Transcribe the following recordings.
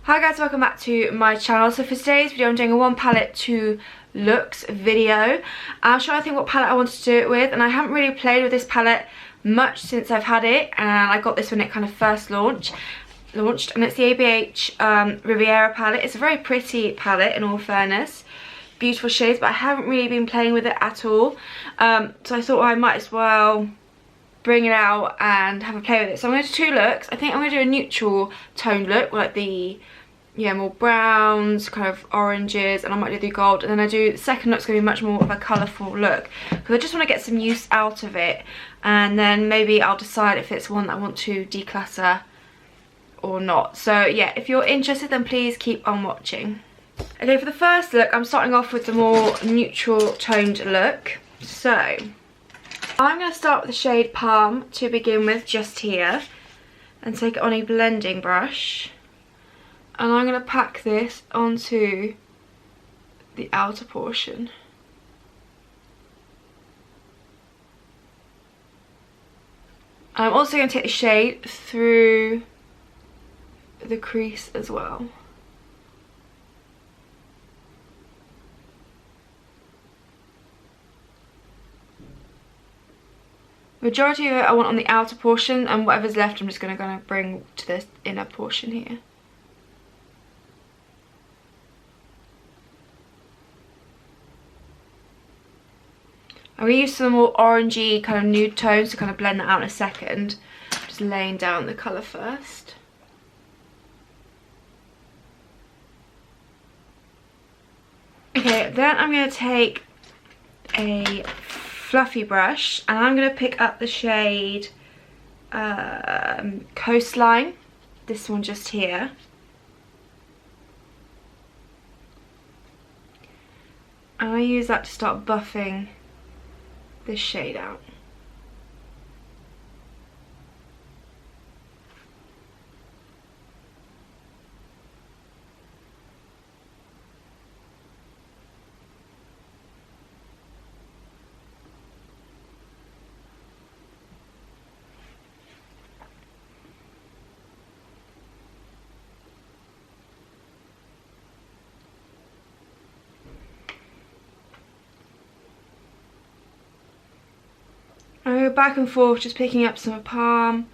Hi guys, welcome back to my channel. So for today's video I'm doing a one palette, two looks video. I'm trying to think what palette I want to do it with, and I haven't really played with this palette much since I've had it, and I got this when it kind of first launched, and it's the ABH Riviera palette. It's a very pretty palette in all fairness, beautiful shades, but I haven't really been playing with it at all. So I thought I might as well bring it out and have a play with it. So I'm going to do two looks. I think I'm going to do a neutral toned look, like the more browns, kind of oranges, and I might do the gold, and then the second look's going to be much more of a colourful look because I just want to get some use out of it, and then maybe I'll decide if it's one that I want to declutter or not. So yeah, if you're interested then please keep on watching. Okay, for the first look I'm starting off with the more neutral toned look. So I'm going to start with the shade Palm to begin with, just here, and take it on a blending brush. And I'm going to pack this onto the outer portion. I'm also going to take the shade through the crease as well. Majority of it I want on the outer portion, and whatever's left I'm just going to bring to this inner portion here. I'm going to use some more orangey kind of nude tones to kind of blend that out in a second. Just laying down the colour first. Okay, then I'm going to take a fluffy brush and I'm going to pick up the shade Coastline, this one just here. And I use that to start buffing this shade out. I go back and forth, just picking up some Palm,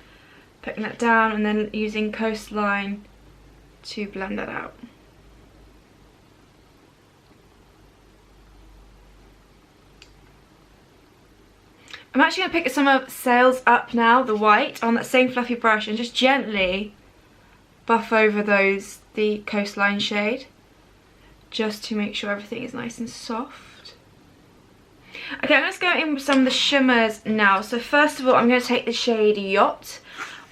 putting that down, and then using Coastline to blend that out. I'm actually going to pick some of Sails Up now, the white, on that same fluffy brush, and just gently buff over the Coastline shade, just to make sure everything is nice and soft. Okay, I'm just going in with some of the shimmers now. So first of all, I'm going to take the shade Yacht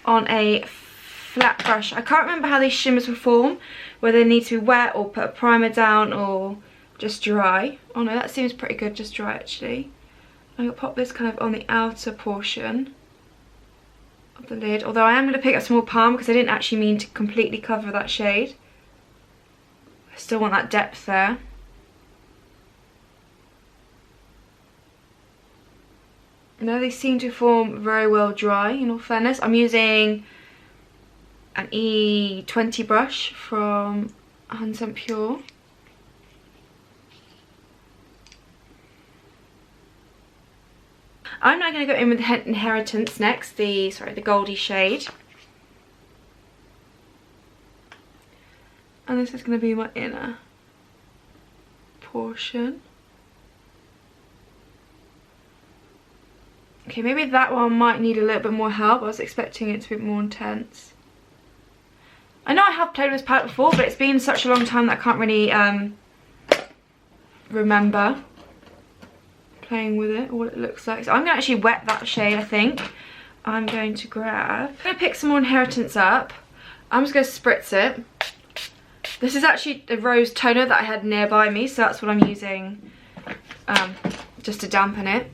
on a flat brush. I can't remember how these shimmers perform, whether they need to be wet or put a primer down or just dry. Oh no, that seems pretty good, just dry actually. I'm going to pop this kind of on the outer portion of the lid, although I am going to pick up some more Palm because I didn't actually mean to completely cover that shade. I still want that depth there. No, they seem to form very well dry, in all fairness. I'm using an E20 brush from 100% Pure. I'm now going to go in with Inheritance next, the Goldie shade. And this is going to be my inner portion. Okay, maybe that one might need a little bit more help. I was expecting it to be more intense. I know I have played with this palette before, but it's been such a long time that I can't really remember playing with it or what it looks like. So I'm going to actually wet that shade, I think. I'm going to pick some more Inheritance up. I'm just going to spritz it. This is actually a rose toner that I had nearby me, so that's what I'm using just to dampen it.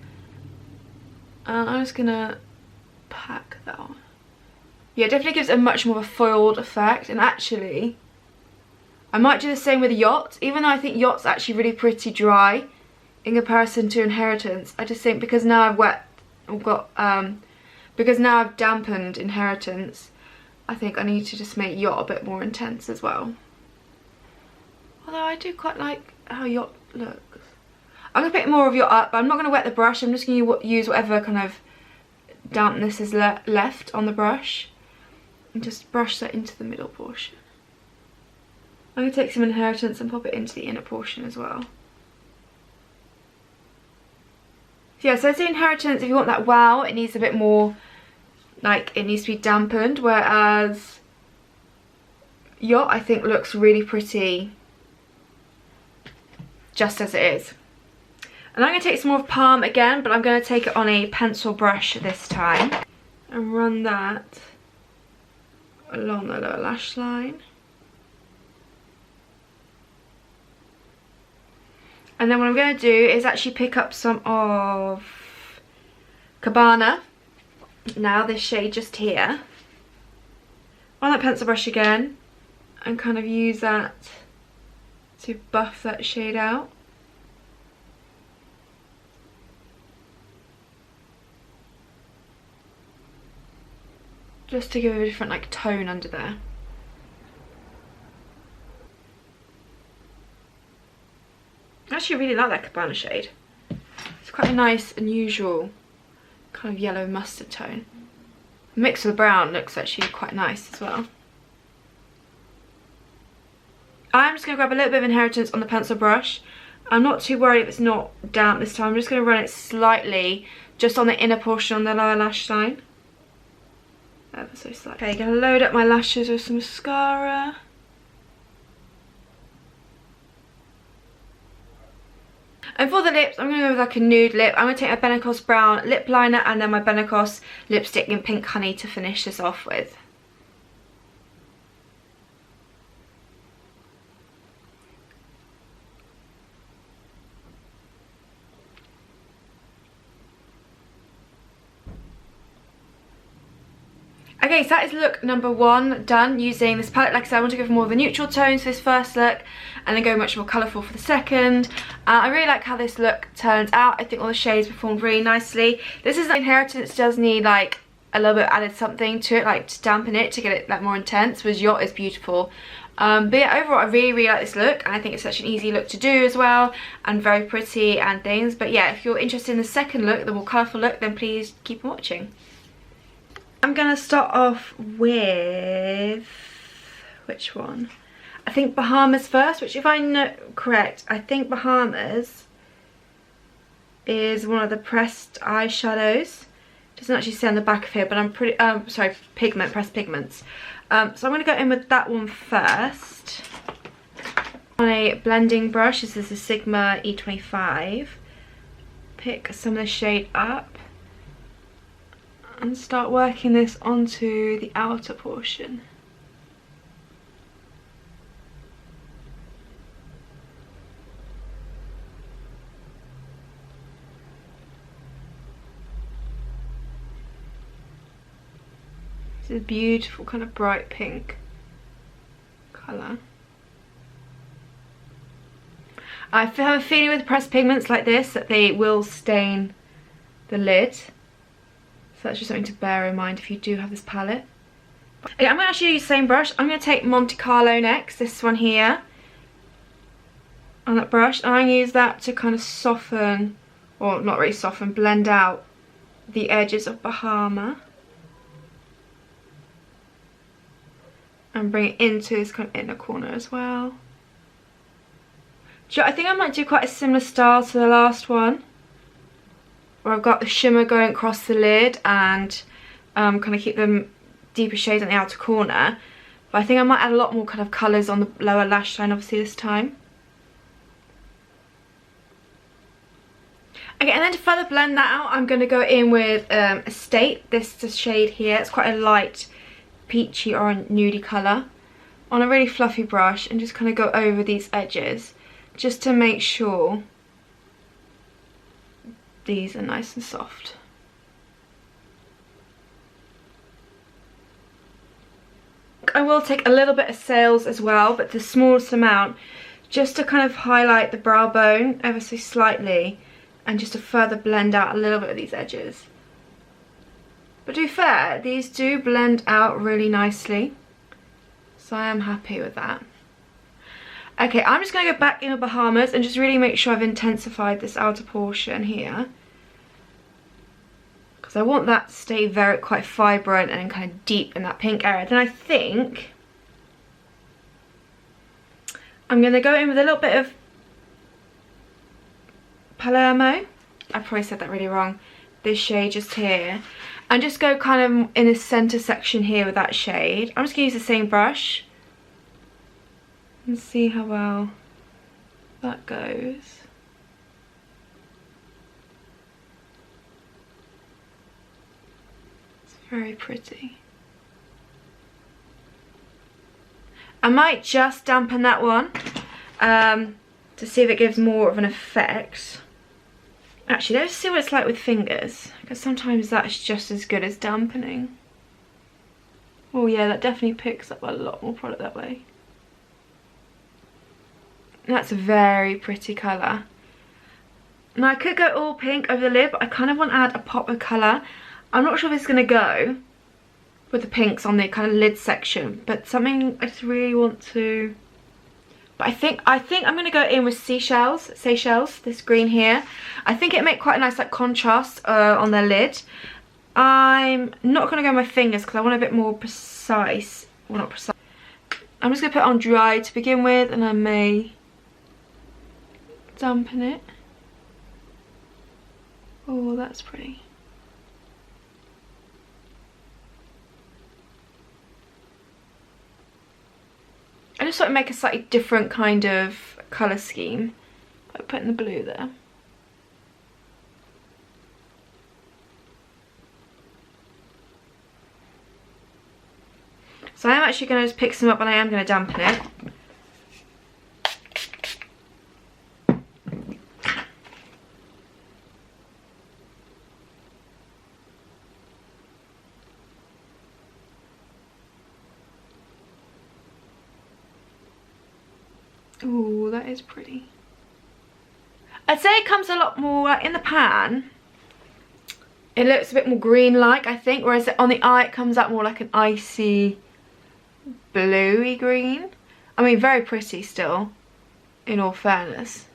And I'm just gonna pack that on. Yeah, it definitely gives a much more of a foiled effect. And actually, I might do the same with Yacht. Even though I think Yacht's actually really pretty dry in comparison to Inheritance, I just think because now I've dampened Inheritance, I think I need to just make Yacht a bit more intense as well. Although I do quite like how Yacht looks. I'm going to pick more of Yacht up, but I'm not going to wet the brush. I'm just going to use whatever kind of dampness is left on the brush. And just brush that into the middle portion. I'm going to take some Inheritance and pop it into the inner portion as well. So yeah, so it's the Inheritance, if you want that wow, it needs a bit more, like, it needs to be dampened, whereas Yacht I think looks really pretty just as it is. And I'm going to take some more of Palm again, but I'm going to take it on a pencil brush this time and run that along the lower lash line. And then what I'm going to do is actually pick up some of Cabana, now this shade just here, on that pencil brush again, and kind of use that to buff that shade out. Just to give it a different like tone under there. I actually really like that Cabana shade. It's quite a nice, unusual kind of yellow mustard tone. The mix with the brown looks actually quite nice as well. I'm just going to grab a little bit of Inheritance on the pencil brush. I'm not too worried if it's not damp this time. I'm just going to run it slightly just on the inner portion on the lower lash line. Ever so slightly. Okay, going to load up my lashes with some mascara. And for the lips, I'm going to go with like a nude lip. I'm going to take my Benecos brown lip liner and then my Benecos lipstick in Pink Honey to finish this off with. Okay, so that is look number 1 done using this palette. Like I said, I want to go for more of a neutral tones for this first look and then go much more colourful for the second. I really like how this look turns out. I think all the shades performed really nicely. This is Inheritance, does need like a little bit added something to it, like to dampen it, to get it like more intense, whereas Yacht is beautiful. But yeah, overall I really like this look, and I think it's such an easy look to do as well, and very pretty and things. But yeah, if you're interested in the second look, the more colourful look, then please keep on watching. I'm going to start off with, which one? I think Bahamas first, which if I know correct, I think Bahamas is one of the pressed eyeshadows. It doesn't actually say on the back of here, but I'm pretty, sorry, pressed pigments. So I'm going to go in with that one first. On a blending brush, this is a Sigma E25. Pick some of the shade up and start working this onto the outer portion. It's a beautiful kind of bright pink colour. I have a feeling with pressed pigments like this that they will stain the lid. So that's just something to bear in mind if you do have this palette. Okay, I'm going to actually use the same brush. I'm going to take Monte Carlo next, this one here, on that brush. And I'm going to use that to kind of soften, or not really soften, blend out the edges of Bahama. And bring it into this kind of inner corner as well. I think I might do quite a similar style to the last one, where I've got the shimmer going across the lid and kind of keep them deeper shades on the outer corner. But I think I might add a lot more kind of colours on the lower lash line obviously this time. Okay, and then to further blend that out, I'm going to go in with Estate. This is the shade here. It's quite a light peachy or nudie colour. On a really fluffy brush, and just kind of go over these edges just to make sure these are nice and soft. I will take a little bit of Sails as well, but the smallest amount, just to kind of highlight the brow bone ever so slightly, and just to further blend out a little bit of these edges. But to be fair, these do blend out really nicely. So I am happy with that. Okay, I'm just going to go back in with Bahamas and just really make sure I've intensified this outer portion here. Because I want that to stay very quite vibrant and kind of deep in that pink area. Then I think I'm going to go in with a little bit of Palermo. I probably said that really wrong. This shade just here. And just go kind of in the centre section here with that shade. I'm just going to use the same brush. And see how well that goes. It's very pretty. I might just dampen that one to see if it gives more of an effect. Actually, let's see what it's like with fingers, because sometimes that's just as good as dampening. Oh yeah, that definitely picks up a lot more product that way. That's a very pretty colour. Now I could go all pink over the lid, but I kind of want to add a pop of colour. I'm not sure if it's going to go with the pinks on the kind of lid section, but something I just really want to... But I think I'm going to go in with Seychelles, this green here. I think it'd make quite a nice like contrast on the lid. I'm not going to go with my fingers because I want a bit more precise. Well, not precise. I'm just going to put it on dry to begin with, and I may dampen it. Oh, that's pretty. I just thought it'd make a slightly different kind of colour scheme by putting the blue there. So I am actually going to just pick some up and I am going to dampen it. Ooh, that is pretty. I'd say it comes a lot more in the pan. It looks a bit more green-like, I think, whereas on the eye it comes out more like an icy, bluey green. I mean, very pretty still, in all fairness.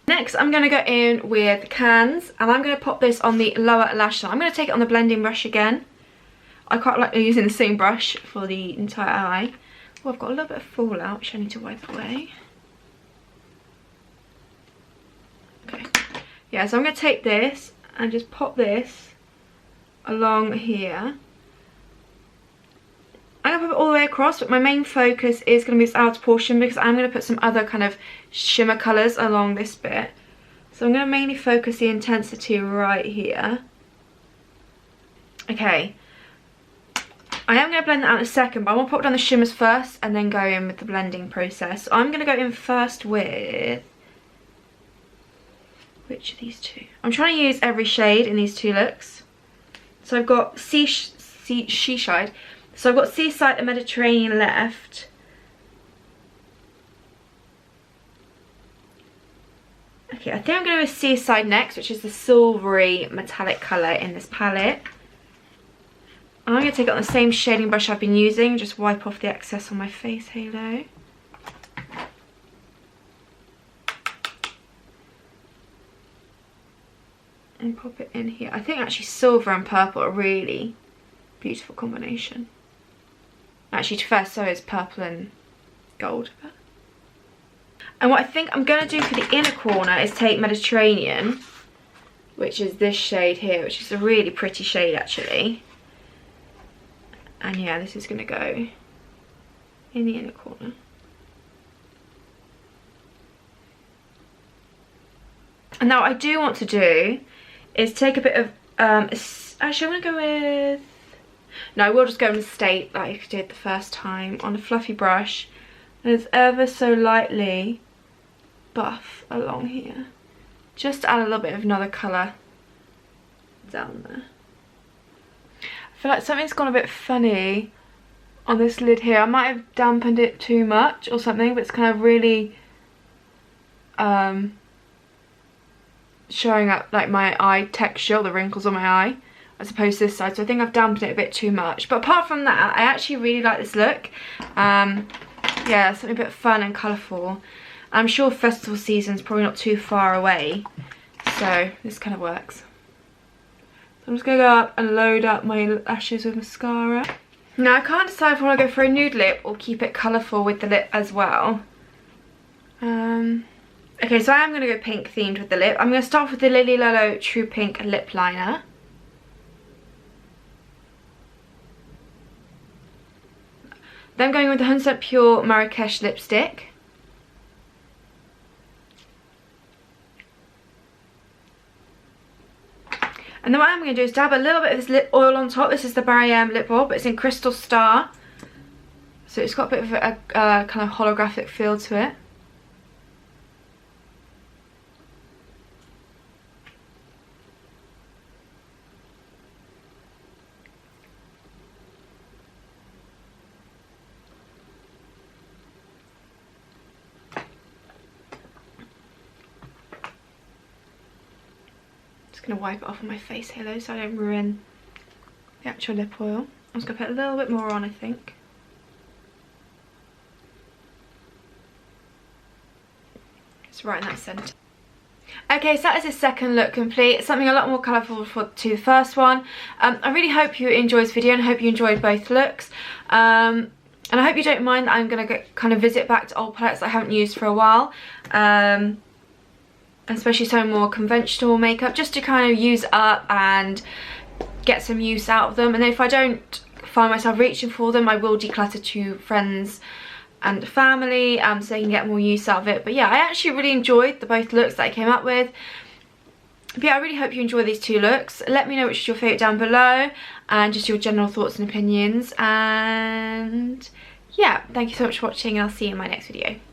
Next, I'm going to go in with Cans, and I'm going to pop this on the lower lash line. I'm going to take it on the blending brush again. I quite like using the same brush for the entire eye. Oh, I've got a little bit of fallout, which I need to wipe away. Okay, yeah, so I'm going to take this and just pop this along here. I'm going to put it all the way across, but my main focus is going to be this outer portion because I'm going to put some other kind of shimmer colours along this bit. So I'm going to mainly focus the intensity right here. Okay, I am going to blend that out in a second, but I want to pop down the shimmers first and then go in with the blending process. So I'm going to go in first with... which of these two? I'm trying to use every shade in these two looks. So I've got Seaside. So I've got Seaside and Mediterranean left. Okay, I think I'm going to go with Seaside next, which is the silvery metallic colour in this palette. I'm going to take it on the same shading brush I've been using, just wipe off the excess on my face halo. And pop it in here. I think actually silver and purple are a really beautiful combination. Actually, to be fair, so is purple and gold. And what I think I'm going to do for the inner corner is take Mediterranean, which is this shade here, which is a really pretty shade actually. And yeah, this is going to go in the inner corner. And now what I do want to do is take a bit of, actually I'm going to go with, no, I will just go in the State like I did the first time on a fluffy brush. And it's ever so lightly buff along here. Just to add a little bit of another colour down there. I feel like something's gone a bit funny on this lid here. I might have dampened it too much or something, but it's kind of really showing up like my eye texture, the wrinkles on my eye. as opposed to this side, so I think I've dampened it a bit too much. But apart from that, I actually really like this look. Yeah, something a bit fun and colourful. I'm sure festival season's probably not too far away, so this kind of works. So I'm just going to go up and load up my lashes with mascara. Now I can't decide if I want to go for a nude lip or keep it colourful with the lip as well. Okay, so I am going to go pink themed with the lip. I'm going to start with the Lily Lolo True Pink Lip Liner. Then I'm going with the 100% Pure Marrakesh lipstick. And then what I'm going to do is dab a little bit of this lip oil on top. This is the Barry M lip oil, but it's in Crystal Star. So it's got a bit of a kind of holographic feel to it. Going to wipe it off on my face here though, so I don't ruin the actual lip oil. I'm just going to put a little bit more on, I think. It's right in that centre. Okay, so that is the second look complete. It's something a lot more colourful to the first one. I really hope you enjoyed this video and I hope you enjoyed both looks. And I hope you don't mind that I'm going to kind of visit back to old palettes I haven't used for a while. Especially some more conventional makeup, just to kind of use up and get some use out of them. And then if I don't find myself reaching for them, I will declutter to friends and family, so they can get more use out of it. But yeah, I actually really enjoyed both looks that I came up with. But yeah, I really hope you enjoy these two looks. Let me know which is your favourite down below, and just your general thoughts and opinions. And yeah, thank you so much for watching, and I'll see you in my next video.